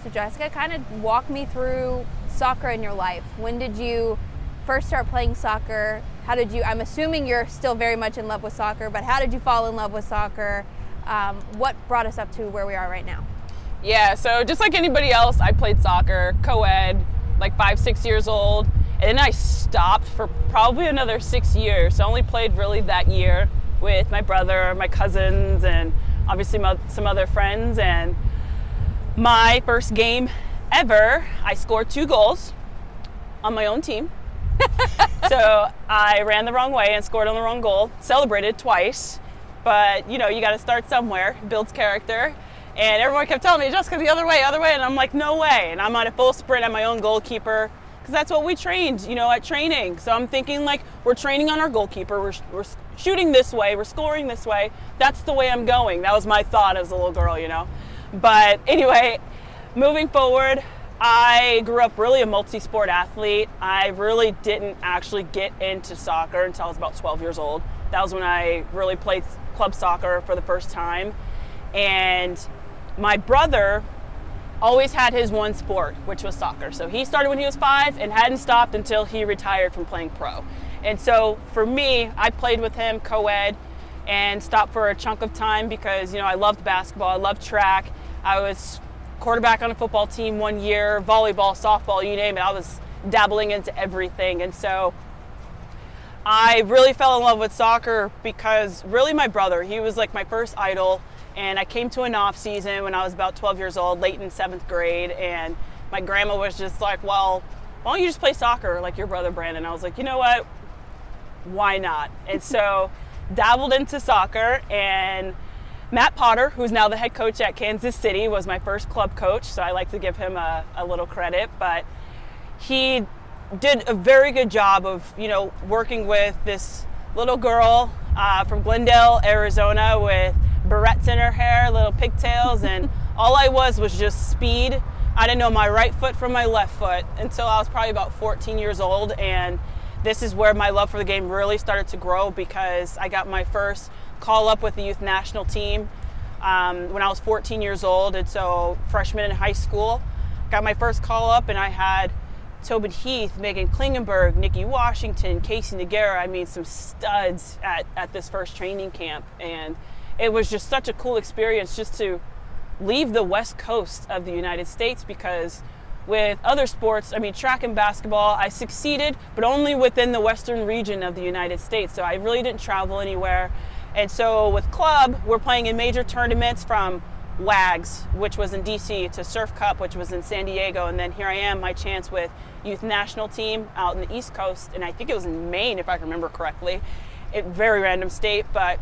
So Jessica, kind of walk me through soccer in your life. When did you first start playing soccer? I'm assuming you're still very much in love with soccer, but how did you fall in love with soccer? What brought us up to where we are right now? Yeah, so just like anybody else, I played soccer, co-ed, like 5-6 years old, and then I stopped for probably another 6 years. So I only played really that year with my brother, my cousins, and obviously some other friends. And my first game ever, I scored 2 goals on my own team. So I ran the wrong way and scored on the wrong goal, celebrated twice, but you got to start somewhere, builds character. And everyone kept telling me, Jessica, the other way, and I'm like, no way. And I'm on a full sprint at my own goalkeeper, because that's what we trained, at training. So I'm thinking, like, we're training on our goalkeeper, we're shooting this way, we're scoring this way, that's the way I'm going. That was my thought as a little girl, But anyway, moving forward, I grew up really a multi-sport athlete. I really didn't actually get into soccer until I was about 12 years old. That was when I really played club soccer for the first time. And my brother always had his one sport, which was soccer. So he started when he was 5 and hadn't stopped until he retired from playing pro. And so for me, I played with him co-ed and stopped for a chunk of time because, I loved basketball, I loved track. I was quarterback on a football team one year, volleyball, softball, you name it. I was dabbling into everything. And so I really fell in love with soccer because really my brother, he was like my first idol. And I came to an off season when I was about 12 years old, late in 7th grade. And my grandma was just like, well, why don't you just play soccer like your brother Brandon? I was like, you know what? Why not? And so dabbled into soccer, and Matt Potter, who's now the head coach at Kansas City, was my first club coach, so I like to give him a little credit. But he did a very good job of, working with this little girl from Glendale, Arizona, with barrettes in her hair, little pigtails, and all I was just speed. I didn't know my right foot from my left foot until I was probably about 14 years old, and this is where my love for the game really started to grow because I got my first call up with the youth national team when I was 14 years old. And so freshman in high school, got my first call up, and I had Tobin Heath, Megan Klingenberg, Nikki Washington, Casey Nagara, some studs at this first training camp. And it was just such a cool experience just to leave the west coast of the United States, because with other sports, track and basketball, I succeeded, but only within the western region of the United States. So I really didn't travel anywhere. And so with club, we're playing in major tournaments from WAGs, which was in DC, to Surf Cup, which was in San Diego. And then here I am, my chance with youth national team out in the East Coast. And I think it was in Maine, if I can remember correctly. Very random state, but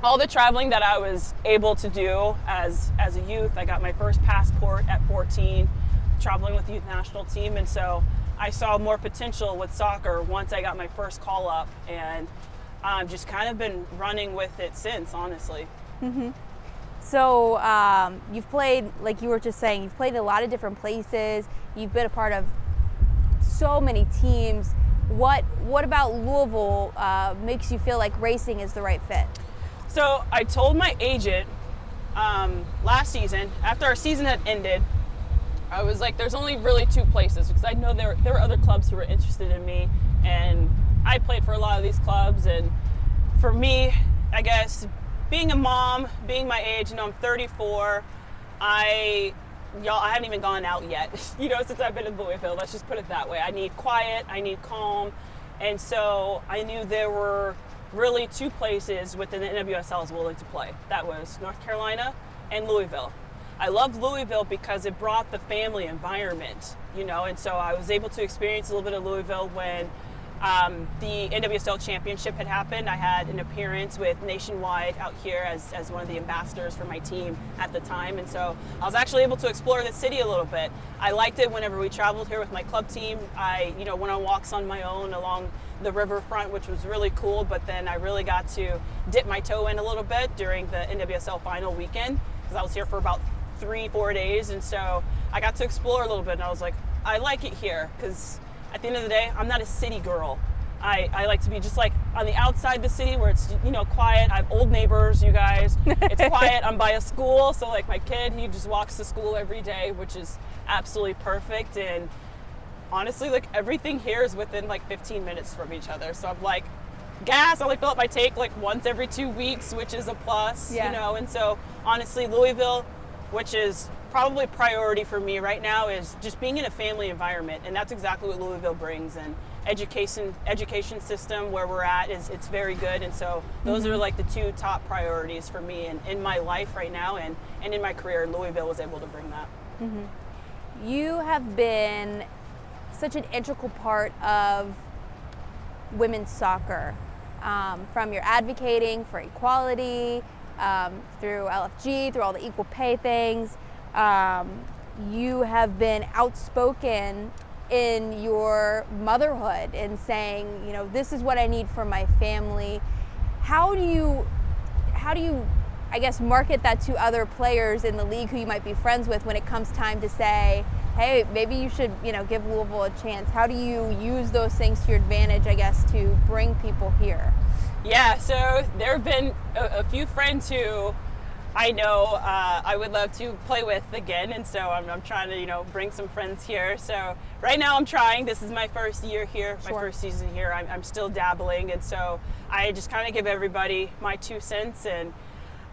all the traveling that I was able to do as a youth, I got my first passport at 14, traveling with the youth national team. And so I saw more potential with soccer once I got my first call up, and just kind of been running with it since, honestly. Mm-hmm. So you've played, like you were just saying, you've played a lot of different places. You've been a part of so many teams. What about Louisville makes you feel like racing is the right fit? So I told my agent last season, after our season had ended, I was like, there's only really 2 places, because I know there were other clubs who were interested in me, and I played for a lot of these clubs. And for me, I guess, being a mom, being my age, I'm 34, I haven't even gone out yet, since I've been in Louisville. Let's just put it that way. I need quiet, I need calm. And so I knew there were really 2 places within the NWSL I was willing to play. That was North Carolina and Louisville. I loved Louisville because it brought the family environment, and so I was able to experience a little bit of Louisville when the NWSL championship had happened. I had an appearance with Nationwide out here as one of the ambassadors for my team at the time, and so I was actually able to explore the city a little bit. I liked it whenever we traveled here with my club team. I went on walks on my own along the riverfront, which was really cool, but then I really got to dip my toe in a little bit during the NWSL final weekend, because I was here for about 3-4 days, and so I got to explore a little bit, and I was like, I like it here, because at the end of the day, I'm not a city girl. I like to be just like on the outside the city where it's, you know, quiet. I have old neighbors, you guys. It's quiet. I'm by a school, so like my kid, he just walks to school every day, which is absolutely perfect. And honestly, like everything here is within like 15 minutes from each other. So I'm like, gas, I like fill up my tank like once every 2 weeks, which is a plus, you know. And so honestly, Louisville, which is probably priority for me right now, is just being in a family environment, and that's exactly what Louisville brings. And education system where we're at is, it's very good, and so those are like the two top priorities for me in my life right now, and in my career. Louisville was able to bring that. You have been such an integral part of women's soccer, from your advocating for equality, through LFG, through all the equal pay things. You have been outspoken in your motherhood and saying, you know, this is what I need for my family. How do you, I guess, market that to other players in the league who you might be friends with when it comes time to say, hey, maybe you should, you know, give Louisville a chance? How do you use those things to your advantage, I guess, to bring people here? Yeah, so there have been a few friends who I know I would love to play with again, and so I'm trying to, you know, bring some friends here. So right now I'm trying. This is my first year here, my first season here. I'm still dabbling, and so I just kind of give everybody my 2 cents. And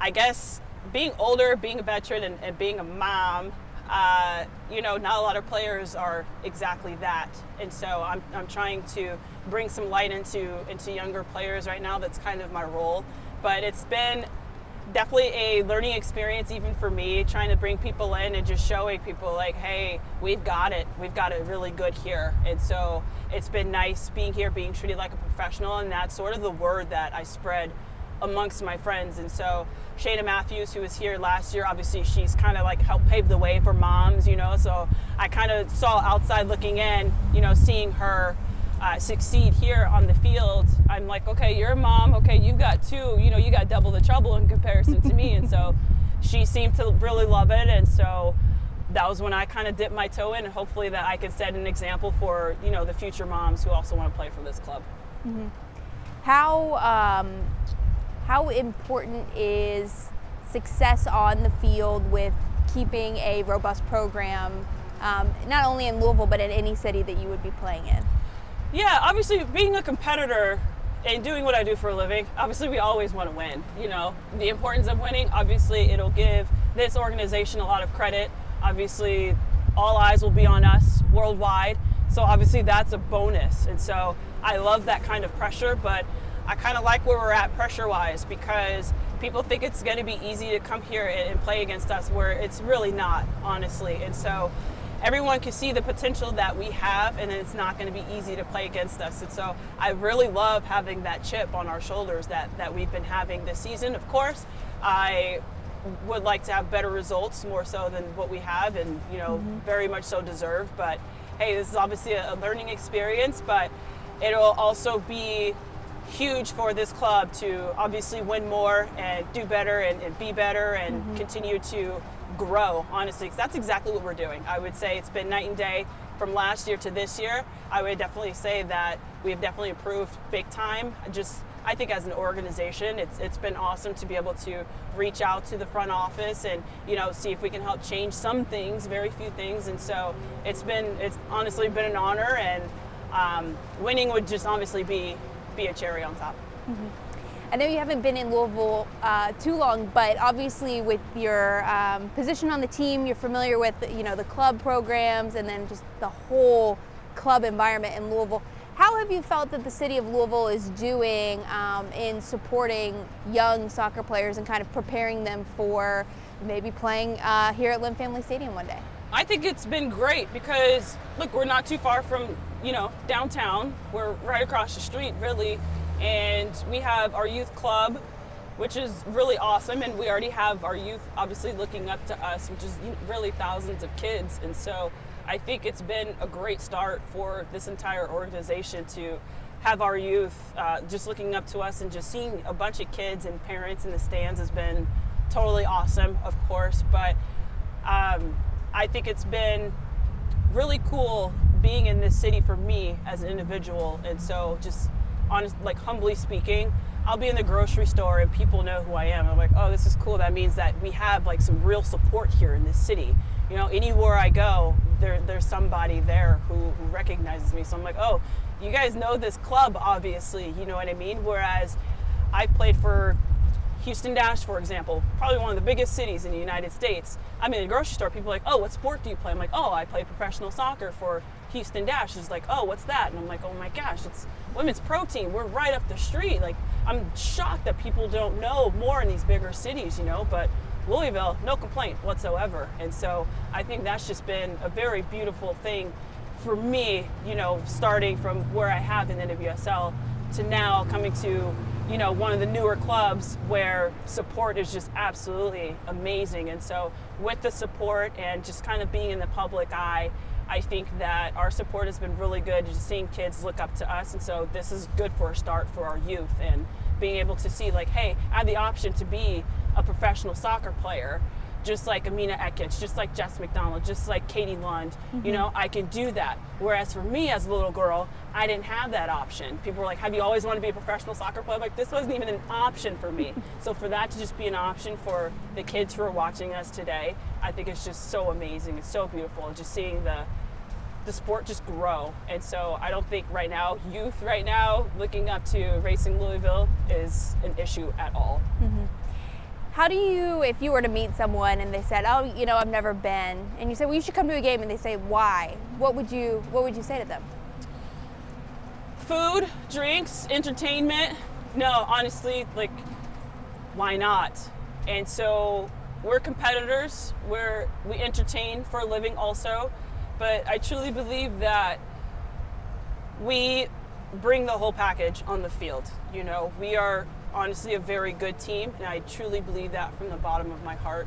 I guess being older, being a veteran, and being a mom, you know, not a lot of players are exactly that, and so I'm trying to bring some light into younger players right now. That's kind of my role, but it's been definitely a learning experience even for me, trying to bring people in and just showing people like, hey, we've got it really good here. And so it's been nice being here, being treated like a professional, and that's sort of the word that I spread amongst my friends. And so Shayna Matthews, who was here last year, obviously she's kind of like helped pave the way for moms, you know, so I kind of saw outside looking in, you know, seeing her succeed here on the field. I'm like, okay, you're a mom, okay, you've got 2, you know, you got double the trouble in comparison to me. And so she seemed to really love it, and so that was when I kind of dipped my toe in, and hopefully that I could set an example for, you know, the future moms who also want to play for this club. How important is success on the field with keeping a robust program, not only in Louisville, but in any city that you would be playing in? Yeah, obviously being a competitor and doing what I do for a living, obviously we always want to win. You know, the importance of winning, obviously it'll give this organization a lot of credit. Obviously all eyes will be on us worldwide, so obviously that's a bonus. And so I love that kind of pressure, but I kind of like where we're at pressure-wise, because people think it's going to be easy to come here and play against us, where it's really not, honestly. And so everyone can see the potential that we have, and it's not going to be easy to play against us. And so I really love having that chip on our shoulders that we've been having this season. Of course, I would like to have better results, more so than what we have, and, you know, very much so deserved. But hey, this is obviously a learning experience, but it'll also be huge for this club to obviously win more and do better and be better and continue to grow, honestly, because that's exactly what we're doing. I would say it's been night and day from last year to this year. I would definitely say that we have definitely improved big time. I think as an organization, it's been awesome to be able to reach out to the front office and, you know, see if we can help change some things, very few things. And so it's honestly been an honor, and winning would just obviously be a cherry on top. I know you haven't been in Louisville too long, but obviously with your position on the team, you're familiar with, you know, the club programs and then just the whole club environment in Louisville. How have you felt that the city of Louisville is doing in supporting young soccer players and kind of preparing them for maybe playing here at Lynn Family Stadium one day? I think it's been great because, look, we're not too far from, you know, downtown. We're right across the street, really. And we have our youth club, which is really awesome. And we already have our youth obviously looking up to us, which is really thousands of kids. And so I think it's been a great start for this entire organization to have our youth just looking up to us, and just seeing a bunch of kids and parents in the stands has been totally awesome, of course. But I think it's been really cool being in this city for me as an individual. And so just honest, like humbly speaking, I'll be in the grocery store and people know who I am. I'm like, oh, this is cool. That means that we have like some real support here in this city. You know, anywhere I go, there's somebody there who recognizes me. So I'm like, oh, you guys know this club, obviously, you know what I mean? Whereas I've played for Houston Dash, for example, probably one of the biggest cities in the United States. I'm in a grocery store, people are like, oh, what sport do you play? I'm like, oh, I play professional soccer for Houston Dash. It's like, oh, what's that? And I'm like, oh my gosh, it's women's pro team. We're right up the street. Like, I'm shocked that people don't know more in these bigger cities, you know, but Louisville, no complaint whatsoever. And so I think that's just been a very beautiful thing for me, you know, starting from where I have in the NWSL to now coming to, you know, one of the newer clubs where support is just absolutely amazing. And so with the support and just kind of being in the public eye, I think that our support has been really good, just seeing kids look up to us. And so this is good for a start for our youth, and being able to see like, hey, I have the option to be a professional soccer player, just like Amina Ekic, just like Jess McDonald, just like Katie Lund. You know, I can do that. Whereas for me as a little girl, I didn't have that option. People were like, have you always wanted to be a professional soccer player? Like, this wasn't even an option for me. So for that to just be an option for the kids who are watching us today, I think it's just so amazing. It's so beautiful, just seeing the sport just grow. And so I don't think right now, youth right now, looking up to Racing Louisville is an issue at all. How do you, if you were to meet someone and they said, oh, you know, I've never been, and you said, well, you should come to a game, and they say, why? What would you say to them? Food, drinks, entertainment. No, honestly, like, why not? And so we're competitors, we entertain for a living also, but I truly believe that we bring the whole package on the field. You know, we are honestly a very good team, and I truly believe that from the bottom of my heart.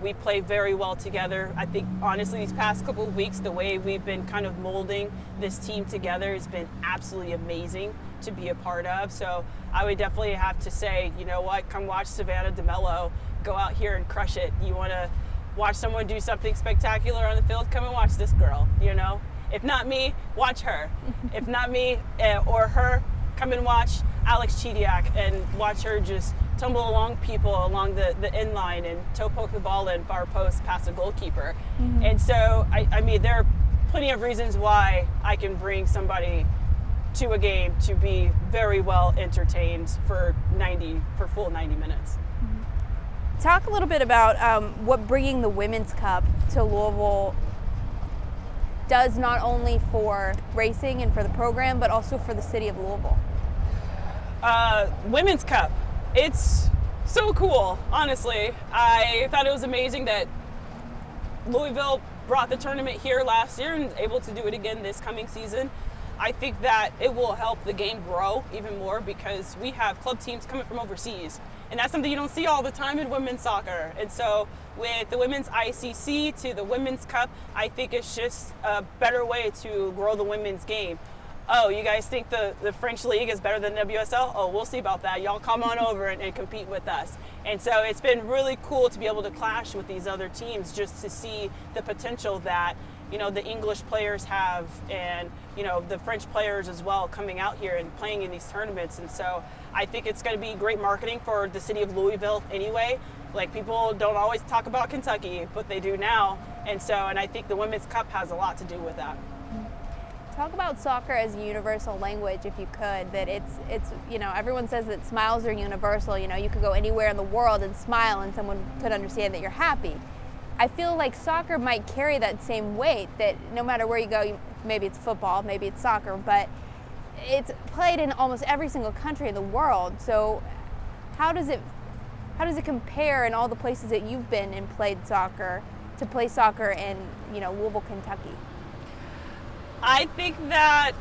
We play very well together. I think honestly these past couple of weeks, the way we've been kind of molding this team together has been absolutely amazing to be a part of. So I would definitely have to say, you know what, come watch Savannah DeMello go out here and crush it. You want to watch someone do something spectacular on the field, come and watch this girl, you know? If not me, watch her. If not me or her, come and watch Alex Chidiak and watch her just tumble along people along the end line and toe poke the ball in far post past a goalkeeper. And so, I mean, there are plenty of reasons why I can bring somebody to a game to be very well entertained for full 90 minutes. Talk a little bit about what bringing the Women's Cup to Louisville does, not only for racing and for the program, but also for the city of Louisville. Women's Cup, it's so cool, honestly. I thought it was amazing that Louisville brought the tournament here last year and is able to do it again this coming season. I think that it will help the game grow even more because we have club teams coming from overseas, and that's something you don't see all the time in women's soccer. And so with the women's ICC to the Women's Cup, I think it's just a better way to grow the women's game. Oh, you guys think the French league is better than WSL? Oh, we'll see about that. Y'all come on over and compete with us. And so it's been really cool to be able to clash with these other teams just to see the potential that, you know, the English players have, and, you know, the French players as well coming out here and playing in these tournaments. And so I think it's going to be great marketing for the city of Louisville anyway. Like, people don't always talk about Kentucky, but they do now. And I think the Women's Cup has a lot to do with that. Talk about soccer as a universal language, if you could. That it's you know, everyone says that smiles are universal. You know, you could go anywhere in the world and smile, and someone could understand that you're happy. I feel like soccer might carry that same weight. That no matter where you go, maybe it's football, maybe it's soccer, but it's played in almost every single country in the world. So, how does it compare in all the places that you've been and played soccer to play soccer in, you know, Louisville, Kentucky? I think that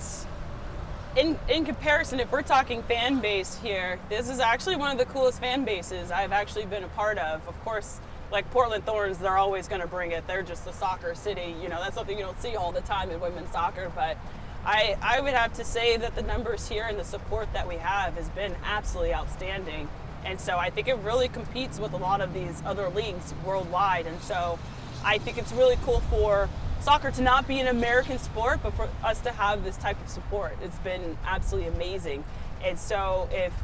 in comparison, if we're talking fan base here, this is actually one of the coolest fan bases I've actually been a part of. Of course, like Portland Thorns, they're always going to bring it. They're just a soccer city. You know, that's something you don't see all the time in women's soccer. But I would have to say that the numbers here and the support that we have has been absolutely outstanding. And so I think it really competes with a lot of these other leagues worldwide. And so I think it's really cool for soccer to not be an American sport, but for us to have this type of support. It's been absolutely amazing. And so if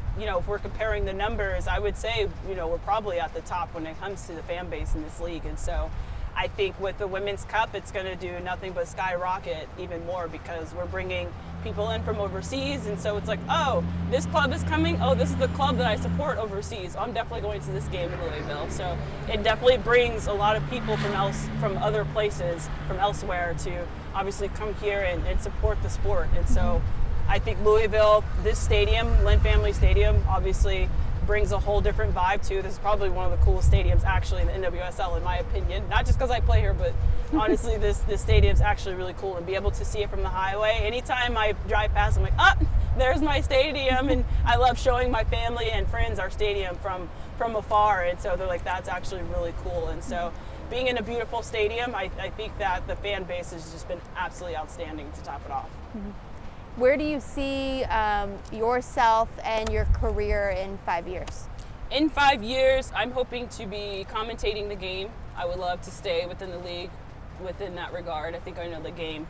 we're comparing the numbers, I would say, we're probably at the top when it comes to the fan base in this league. And so I think with the Women's Cup, it's going to do nothing but skyrocket even more because we're bringing people in from overseas. And so it's like, oh, this club is coming. Oh, this is the club that I support overseas. I'm definitely going to this game in Louisville. So it definitely brings a lot of people from other places, from elsewhere, to obviously come here and support the sport. And so I think Louisville, this stadium, Lynn Family Stadium, obviously brings a whole different vibe too. This is probably one of the coolest stadiums actually in the NWSL in my opinion. Not just because I play here, but honestly this stadium's actually really cool, and be able to see it from the highway. Anytime I drive past, I'm like, there's my stadium, and I love showing my family and friends our stadium from afar, and so they're like, that's actually really cool. And so being in a beautiful stadium, I think that the fan base has just been absolutely outstanding to top it off. Where do you see yourself and your career in 5 years? In 5 years, I'm hoping to be commentating the game. I would love to stay within the league within that regard. I think I know the game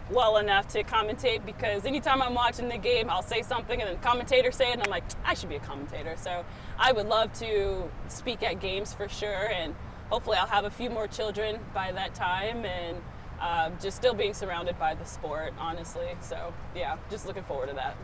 well enough to commentate, because anytime I'm watching the game, I'll say something and then the commentator say it, and I'm like, I should be a commentator. So I would love to speak at games for sure, and hopefully I'll have a few more children by that time, and just still being surrounded by the sport, honestly. So yeah, just looking forward to that.